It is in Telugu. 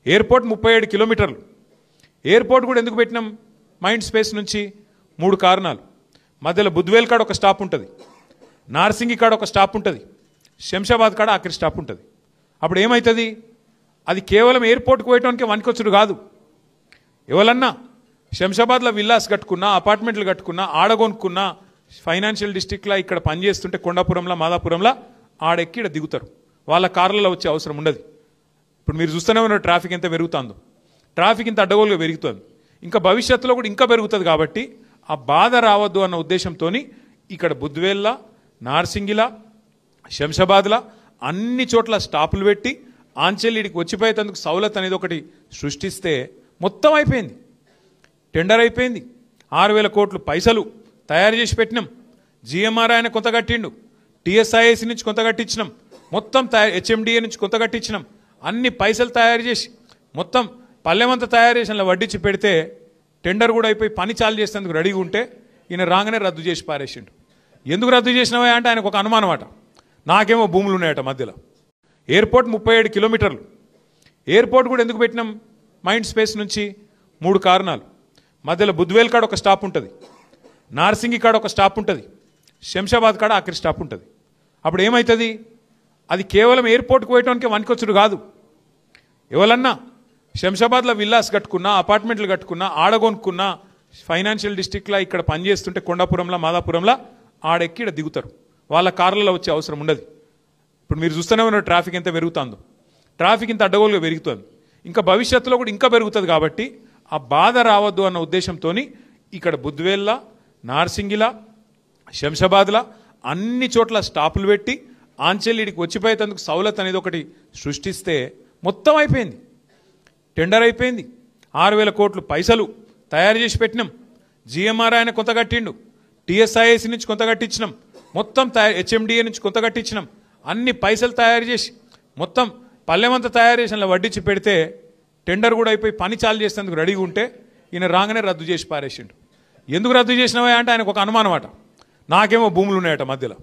ఎయిర్పోర్ట్ 37 కిలోమీటర్లు. ఎయిర్పోర్ట్ కూడా ఎందుకు పెట్టినాం? మైండ్ స్పేస్ నుంచి 3 కారణాలు. మధ్యలో బుద్వేల్ కాడ ఒక స్టాప్ ఉంటుంది, నార్సింగి కాడ ఒక స్టాప్ ఉంటుంది, శంషాబాద్ కాడ ఆఖరి స్టాప్ ఉంటుంది. అప్పుడు ఏమవుతుంది? అది కేవలం ఎయిర్పోర్ట్కి పోయటానికి వనికొచ్చుడు కాదు. ఎవరన్నా శంషాబాద్లో విల్లాస్ కట్టుకున్నా, అపార్ట్మెంట్లు కట్టుకున్నా, ఆడగొనుక్కున్నా, ఫైనాన్షియల్ డిస్ట్రిక్ట్లో ఇక్కడ పనిచేస్తుంటే కొండాపురంలో, మాదాపురంలో ఆడెక్కి ఇక్కడ దిగుతారు. వాళ్ళ కార్లలో వచ్చే అవసరం ఉండదు. ఇప్పుడు మీరు చూస్తూనే ఉన్నారు ట్రాఫిక్ ఎంత పెరుగుతుందో. ట్రాఫిక్ ఇంత అడ్డగోలుగా పెరుగుతుంది. ఇంకా భవిష్యత్తులో కూడా ఇంకా పెరుగుతుంది. కాబట్టి ఆ బాధ రావద్దు అన్న ఉద్దేశంతో ఇక్కడ బుద్వేల్లా, నార్సింగిలా, శంషాబాద్లా అన్ని చోట్ల స్టాపులు పెట్టి ఆంచెల్లిడికి వచ్చిపోయేందుకు సౌలత్ అనేది ఒకటి సృష్టిస్తే మొత్తం అయిపోయింది. టెండర్ అయిపోయింది. 6,000 కోట్లు పైసలు తయారు చేసి పెట్టినాం. జిఎంఆర్ ఆయన కొంత కట్టిండు, టీఎస్ఐఏసి నుంచి కొంత కట్టించినాం, మొత్తం హెచ్ఎండిఏ నుంచి కొంత కట్టించినాం. అన్ని పైసలు తయారు చేసి మొత్తం పల్లెమంతా తయారు చేసిన వడ్డించి పెడితే టెండర్ కూడా అయిపోయి పని చాలు చేసేందుకు రెడీగా ఉంటే ఈయన రాగానే రద్దు చేసి పారేసిండు. ఎందుకు రద్దు చేసినవా అంటే ఆయనకు ఒక అనుమానం అట, నాకేమో భూములు ఉన్నాయట మధ్యలో. ఎయిర్పోర్ట్ 37 కిలోమీటర్లు. ఎయిర్పోర్ట్ కూడా ఎందుకు పెట్టినాం? మైండ్ స్పేస్ నుంచి 3 కారణాలు. మధ్యలో బుద్వేల్ కాడ ఒక స్టాప్ ఉంటుంది, నార్సింగి కాడ ఒక స్టాప్ ఉంటుంది, శంషాబాద్ కాడ ఆఖరి స్టాప్ ఉంటుంది. అప్పుడు ఏమవుతుంది? అది కేవలం ఎయిర్పోర్ట్కి పోయటానికి వనికొచ్చుడు కాదు. ఎవరన్నా శంషాబాద్లో విల్లాస్ కట్టుకున్నా, అపార్ట్మెంట్లు కట్టుకున్నా, ఆడగొనుక్కున్నా, ఫైనాన్షియల్ డిస్ట్రిక్ట్లో ఇక్కడ పనిచేస్తుంటే కొండాపురంలో, మాదాపురంలో ఆడెక్కి ఇక్కడ దిగుతారు. వాళ్ళ కార్లలో వచ్చే అవసరం ఉండదు. ఇప్పుడు మీరు చూస్తూనే ఉన్నారు ట్రాఫిక్ ఎంత పెరుగుతుందో. ట్రాఫిక్ ఇంత అడ్డగోలుగా పెరుగుతుంది. ఇంకా భవిష్యత్తులో కూడా ఇంకా పెరుగుతుంది. కాబట్టి ఆ బాధ రావద్దు అన్న ఉద్దేశంతో ఇక్కడ బుద్వేల్లా, నార్సింగిలా, శంషాబాద్లా అన్ని చోట్ల స్టాపులు పెట్టి ఆంచెల్లిడికి వచ్చిపోయేందుకు సౌలత్ అనేది ఒకటి సృష్టిస్తే మొత్తం అయిపోయింది. టెండర్ అయిపోయింది. 6,000 కోట్లు పైసలు తయారు చేసి పెట్టినాం. జిఎంఆర్ ఆయన కొంత కట్టిండు, టీఎస్ఐఏసి నుంచి కొంత కట్టించినాం, మొత్తం హెచ్ఎండిఏ నుంచి కొంత కట్టించినాం. అన్ని పైసలు తయారు చేసి మొత్తం పల్లెమంతా తయారు చేసిన వడ్డించి పెడితే టెండర్ కూడా అయిపోయి పని చాలు చేసేందుకు రెడీగా ఉంటే ఈయన రాగానే రద్దు చేసి పారేసిండు. ఎందుకు రద్దు చేసినవా అంటే ఆయనకు ఒక అనుమానం అట, నాకేమో భూములు ఉన్నాయట మధ్యలో.